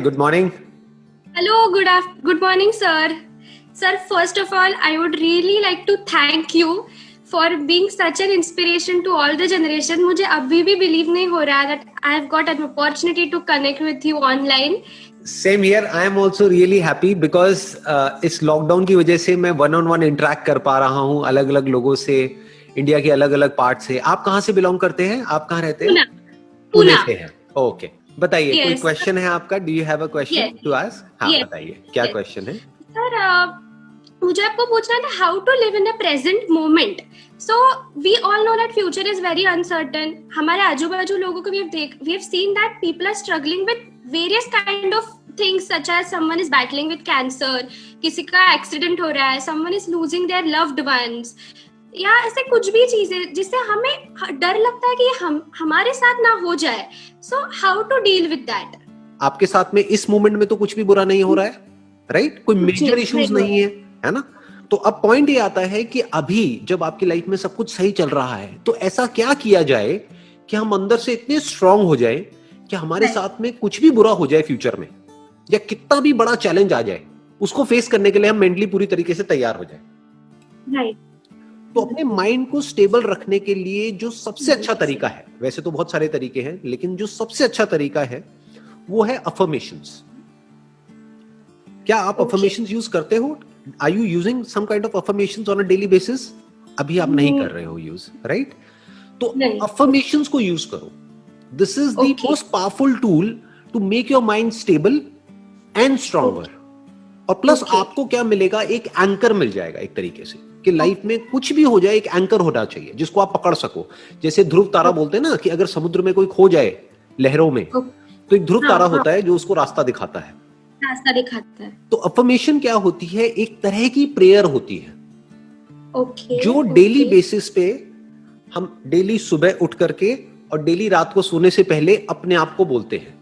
Good morning. Hello, good morning, sir. Sir, first of all, I would really like to thank you for being such an inspiration to all the generation. मुझे अभी भी believe नहीं हो रहा that I have got an opportunity to connect with you online. Same here. I am also really happy because इस lockdown की वजह से मैं वन ऑन वन इंटरेक्ट कर पा रहा हूँ अलग अलग लोगों से, इंडिया के अलग अलग पार्ट से. आप कहाँ से बिलोंग करते हैं? आप कहाँ रहते हैं? पुणे से हैं. ओके, बताइए. कोई क्वेश्चन है आपका? Do you have a question to ask? हाँ, बताइए क्या क्वेश्चन है. सर, मुझे आपको पूछना था how to live in the present moment. So we all know that future is very uncertain. हमारे आजू बाजू लोगों को we have seen that people are struggling with various kind of things such as someone is battling with cancer, किसी का accident हो रहा है, someone is losing their loved ones, या ऐसे कुछ भी चीजें जिससे हमें डर लगता है कि हमारे साथ ना हो जाए. So how to deal with that. आपके साथ में इस मोमेंट में तो कुछ भी बुरा नहीं हो रहा है, राइट? कोई मेजर इश्यूज नहीं है ना? तो अब पॉइंट ये आता है कि अभी जब आपकी लाइफ में सब कुछ सही चल रहा है तो ऐसा क्या किया जाए कि हम अंदर से इतने स्ट्रांग हो जाए कि हमारे साथ में कुछ भी बुरा हो जाए फ्यूचर में, या कितना भी बड़ा चैलेंज आ जाए, उसको फेस करने के लिए हम मेंटली पूरी तरीके से तैयार हो जाए. राइट. तो अपने माइंड को स्टेबल रखने के लिए जो सबसे अच्छा तरीका है, वैसे तो बहुत सारे तरीके हैं, लेकिन जो सबसे अच्छा तरीका है वो है अफर्मेशंस. क्या आप अफर्मेशंस यूज करते हो? Are you using some kind of affirmations on a daily basis? अभी आप नहीं कर रहे हो यूज, राइट? तो affirmations को यूज करो. This is the most powerful tool to make your mind stable and stronger. और प्लस आपको क्या मिलेगा? एक एंकर मिल जाएगा एक तरीके से कि लाइफ में कुछ भी हो जाए एक एंकर होना चाहिए जिसको आप पकड़ सको. जैसे ध्रुव तारा बोलते हैं ना कि अगर समुद्र में कोई खो जाए लहरों में, तो एक ध्रुव तारा होता है जो उसको रास्ता दिखाता है. तो अफर्मेशन क्या होती है? एक तरह की प्रेयर होती है जो डेली बेसिस पे हम डेली सुबह उठ करके और डेली रात को सोने से पहले अपने आप को बोलते हैं.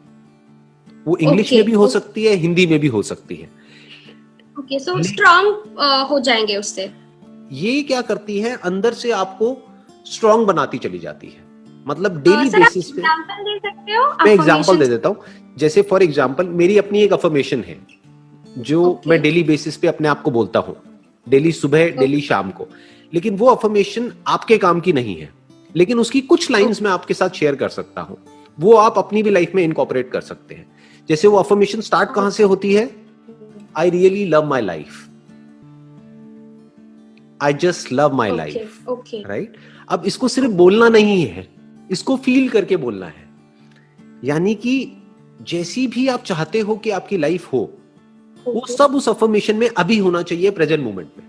वो इंग्लिश में भी हो सकती है, हिंदी में भी हो सकती है. ओके, सो स्ट्रांग हो जाएंगे उससे. ये क्या करती है? अंदर से आपको स्ट्रांग बनाती चली जाती है. मतलब डेली बेसिस पे. मैं एग्जांपल दे देता हूं. जैसे फॉर एग्जांपल मेरी अपनी एक अफर्मेशन है जो मैं डेली बेसिस पे अपने आप को बोलता हूं, डेली सुबह, डेली शाम को. लेकिन वो अफर्मेशन आपके काम की नहीं है, लेकिन उसकी कुछ लाइंस मैं आपके साथ शेयर कर सकता हूं. वो आप अपनी भी लाइफ में इनकॉर्पोरेट कर सकते हैं. जैसे वो अफर्मेशन स्टार्ट कहां से होती है? आई really love my life, I just love my life, right? अब इसको सिर्फ बोलना नहीं है, इसको फील करके बोलना है. यानी कि जैसी भी आप चाहते हो कि आपकी लाइफ हो, वो सब उस अफर्मेशन में अभी होना चाहिए, प्रेजेंट मोमेंट में.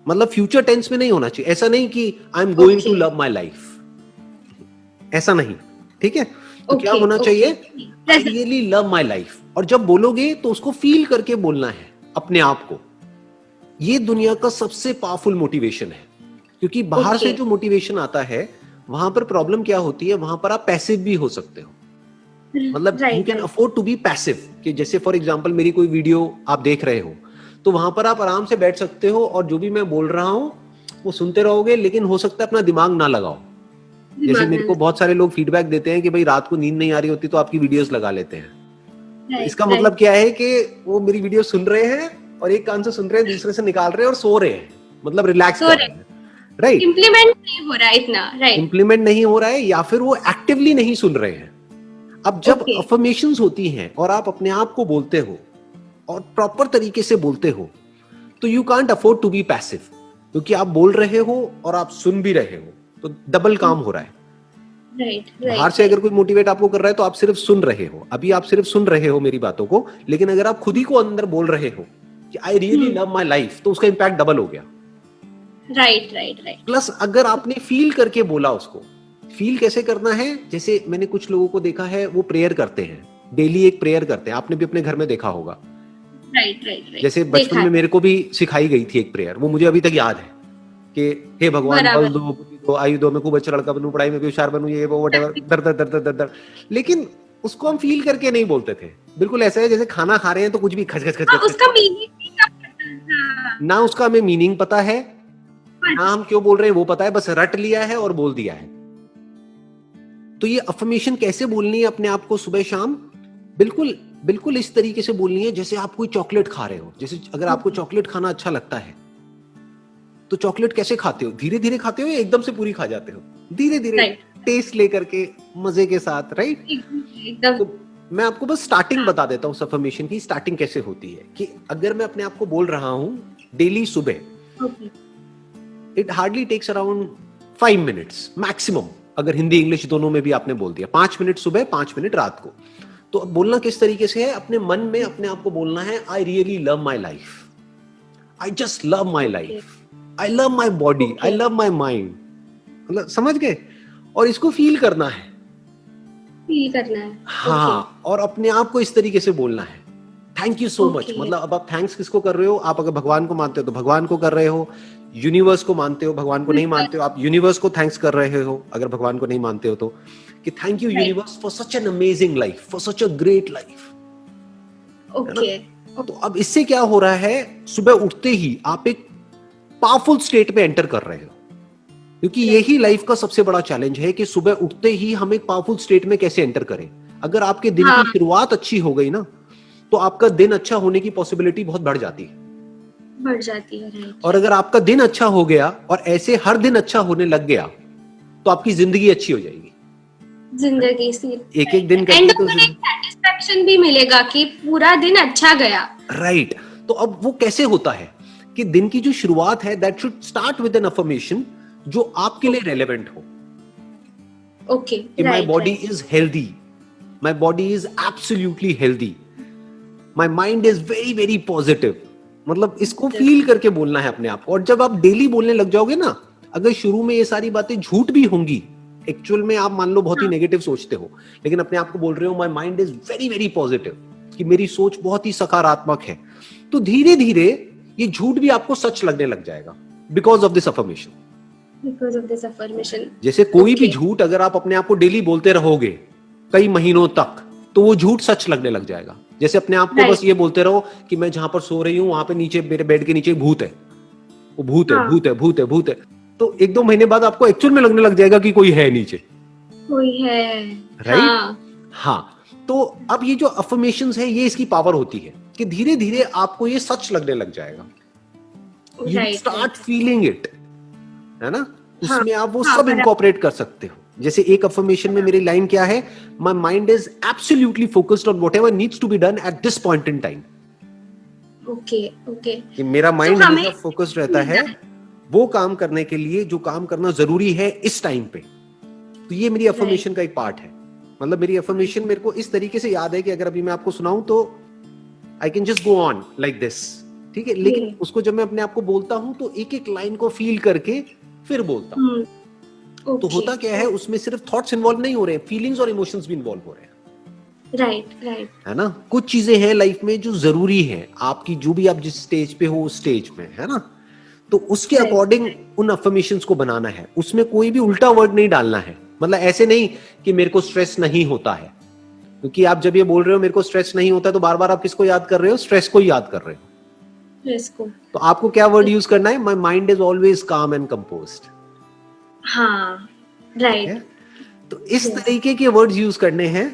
मतलब फ्यूचर टेंस में नहीं होना चाहिए. ऐसा नहीं कि I am going to love my life, ऐसा नहीं. ठीक है? तो क्या होना चाहिए? I really love my life. और जब बोलोगे तो उसको फील करके बोलना है अपने आप को. ये दुनिया का सबसे पावरफुल मोटिवेशन है, क्योंकि बाहर से जो मोटिवेशन आता है वहां पर प्रॉब्लम क्या होती है? वहां पर आप पैसिव भी हो सकते हो. मतलब you can afford to be passive. कि जैसे फॉर एग्जांपल मेरी कोई वीडियो आप देख रहे हो तो वहां पर आप आराम से बैठ सकते हो और जो भी मैं बोल रहा हूं वो सुनते रहोगे, लेकिन हो सकता है अपना दिमाग ना लगाओ. जैसे मेरे को बहुत सारे लोग फीडबैक देते हैं कि भाई रात को नींद नहीं आ रही होती तो आपकी वीडियोस लगा लेते हैं. इसका मतलब क्या है कि वो मेरी वीडियो सुन रहे हैं और एक कान से सुन रहे हैं, दूसरे से निकाल रहे हैं और सो रहे हैं, मतलब रिलैक्स कर रहे हैं, राइट? इम्प्लीमेंट नहीं हो रहा है इतना, राइट? इम्प्लीमेंट नहीं हो रहा है, या फिर वो एक्टिवली नहीं सुन रहे हैं. अब जब अफर्मेशंस होती हैं और आप अपने आप को बोलते हो और प्रॉपर तरीके से बोलते हो, तो you can't afford to be passive. क्योंकि आप बोल रहे हो और आप सुन भी रहे हो, तो डबल काम हो रहा है. बाहर से अगर कोई मोटिवेट आपको कर रहा है तो आप सिर्फ सुन रहे हो. अभी आप सिर्फ सुन रहे हो मेरी बातों को, लेकिन अगर आप खुद ही को अंदर बोल रहे हो कि आई रियली लव माई लाइफ, तो उसका इंपैक्ट डबल हो गया. राइट. प्लस अगर आपने फील करके बोला, उसको फील कैसे करना है? जैसे मैंने कुछ लोगों को देखा है, वो प्रेयर करते हैं, डेली एक प्रेयर करते हैं. आपने भी अपने घर में देखा होगा. राइट. जैसे बचपन में मेरे को भी सिखाई गई थी एक प्रेयर, वो मुझे अभी तक याद है कि हे भगवान बल दो, बुद्धि दो, आयु दो, मैं खूब अच्छा लड़का बनूं, पढ़ाई में भी होशियार बनूं, ये वो व्हाटएवर, दर दर दर दर दर. लेकिन उसको हम फील करके नहीं बोलते थे. बिल्कुल ऐसा है जैसे खाना खा रहे हैं तो कुछ भी खच खच खच, उसका मीनिंग ना उसका हमें मीनिंग पता है, ना हम क्यों बोल रहे हैं वो पता है, बस रट लिया है और बोल दिया है. तो ये अफर्मेशन कैसे बोलनी है अपने आप को सुबह शाम? बिल्कुल बिल्कुल इस तरीके से बोलनी है जैसे आप कोई चॉकलेट खा रहे हो। जैसे अगर आपको चॉकलेट खाना अच्छा लगता है तो चॉकलेट कैसे खाते हो? धीरे धीरे खाते हो या एकदम से पूरी खा जाते हो? धीरे धीरे, टेस्ट लेकर के, मजे के साथ, राइट? एकदम। तो मैं आपको बस स्टार्टिंग बता देता हूँ अफर्मेशन की स्टार्टिंग कैसे होती है। कि अगर मैं अपने आप को बोल रहा हूँ डेली सुबह, it hardly takes around 5 minutes maximum. अगर हिंदी इंग्लिश दोनों में भी आपने बोल दिया, 5 मिनट सुबह, 5 मिनट रात को। तो अब बोलना किस तरीके से है? अपने मन में अपने आप को बोलना है, आई really love my life, I just love my life, I love my body, I love my mind. मतलब समझ गए? और इसको फील करना है, फील करना है। हाँ। और अपने आप को इस तरीके से बोलना है, थैंक यू सो मच। मतलब अब आप थैंक्स किसको कर रहे हो? आप अगर भगवान को मानते हो तो भगवान को कर रहे हो, यूनिवर्स को मानते हो, भगवान को नहीं मानते हो, आप यूनिवर्स को थैंक्स कर रहे हो अगर भगवान को नहीं मानते हो तो। कि thank you universe for such an amazing life, for such a great life. Okay. तो अब इससे क्या हो रहा है? सुबह उठते ही आप एक पावरफुल स्टेट में एंटर कर रहे हो। क्योंकि यही लाइफ का सबसे बड़ा चैलेंज है कि सुबह उठते ही हम एक पावरफुल स्टेट में कैसे एंटर करें। अगर आपके दिन की शुरुआत अच्छी हो गई ना, तो आपका दिन अच्छा होने की पॉसिबिलिटी बहुत बढ़ जाती है। और अगर आपका दिन अच्छा हो गया और ऐसे हर दिन अच्छा होने लग गया, तो आपकी जिंदगी अच्छी हो जाएगी। जिंदगी एक एक दिन करके तो सेटिस्फैक्शन भी मिलेगा कि पूरा दिन अच्छा गया। राइट। तो अब वो कैसे होता है कि दिन की जो शुरुआत है, that should start with an affirmation जो आपके लिए रेलेवेंट हो। Okay. My body is healthy, my body is absolutely healthy, my mind is very very positive. मतलब इसको फील करके बोलना है अपने आप को। और जब आप डेली बोलने लग जाओगे ना, अगर शुरू में ये सारी बातें झूठ भी होंगी, एक्चुअल में आप मान लो बहुत ही नेगेटिव सोचते हो, लेकिन अपने आप को बोल रहे हो my mind is very very positive, कि मेरी सोच बहुत ही सकारात्मक है, तो धीरे धीरे ये झूठ भी आपको सच लगने लग जाएगा बिकॉज ऑफ दिस अफर्मेशन। जैसे कोई भी झूठ अगर आप अपने आप को डेली बोलते रहोगे कई महीनों तक, तो वो झूठ सच लगने लग जाएगा। जैसे अपने आप को बस ये बोलते रहो कि मैं जहां पर सो रही हूं वहां पे नीचे मेरे बेड के नीचे भूत है, वो भूत है, भूत है, भूत है, भूत है, तो 1-2 महीने बाद आपको एक्चुअल में लगने लग जाएगा कि कोई है नीचे, कोई है, राइट? हाँ। तो अब ये जो अफर्मेशंस है, ये इसकी पावर होती है कि धीरे धीरे आपको ये सच लगने लग जाएगा। यू स्टार्ट फीलिंग इट, है ना? उसमें आप वो सब इनकॉर्पोरेट कर सकते हो। जैसे एक अफर्मेशन में मेरी लाइन क्या है? My mind is absolutely focused on whatever needs to be done at this point in time. Okay okay. कि मेरा माइंड हमेशा फोकस्ड रहता है वो काम करने के लिए जो काम करना जरूरी है इस टाइम पे। तो ये मेरी अफर्मेशन का एक पार्ट है। मतलब मेरी अफर्मेशन मेरे को इस तरीके से याद है कि अगर अभी मैं आपको सुनाऊं तो I can just go on like this, ठीक है? लेकिन उसको जब मैं अपने आप को बोलता हूं तो एक एक लाइन को फील करके फिर बोलता हूं। तो होता क्या है, उसमें सिर्फ थॉट्स इन्वॉल्व नहीं हो रहे हैं, फीलिंग्स और इमोशंस भी इन्वॉल्व हो रहे हैं। राइट। है ना? कुछ चीजें हैं लाइफ में जो जरूरी है आपकी, जो भी आप जिस स्टेज पे हो उस स्टेज में, है ना? तो उसके अकॉर्डिंग उन अफर्मेशंस को बनाना है। उसमें कोई भी उल्टा वर्ड नहीं डालना है। मतलब ऐसे नहीं कि मेरे को स्ट्रेस नहीं होता है, क्योंकि आप जब ये बोल रहे हो मेरे को स्ट्रेस नहीं होता, तो बार बार आप किसको याद कर रहे हो? स्ट्रेस को ही याद कर रहे हो। तो आपको क्या वर्ड यूज करना है? माय माइंड इज ऑलवेज काम एंड कंपोज्ड। हाँ, राइट। तो इस तरीके के वर्ड्स यूज करने हैं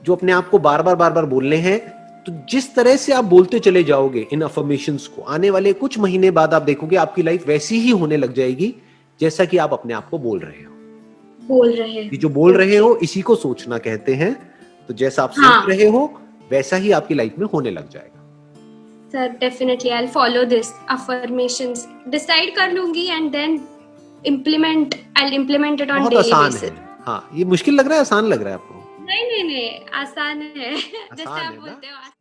जो अपने आप को बार बार बोलने हैं। तो जिस तरह से आप बोलते चले जाओगे इन अफर्मेशंस को, आने वाले कुछ महीने बाद आप देखोगे आपकी लाइफ वैसी ही होने लग जाएगी जैसा कि आप अपने आप को बोल रहे हो। जो बोल रहे हो इसी को सोचना कहते हैं। तो जैसा आप सोच रहे हो वैसा ही आपकी लाइफ में होने लग जाएगा। Sir definitely I will follow this affirmations, decide कर लूंगी and then implement it on daily basis। हाँ, ये मुश्किल लग रहा है, आसान लग रहा है आपको? नहीं, आसान है। जैसे आप बोलते हो।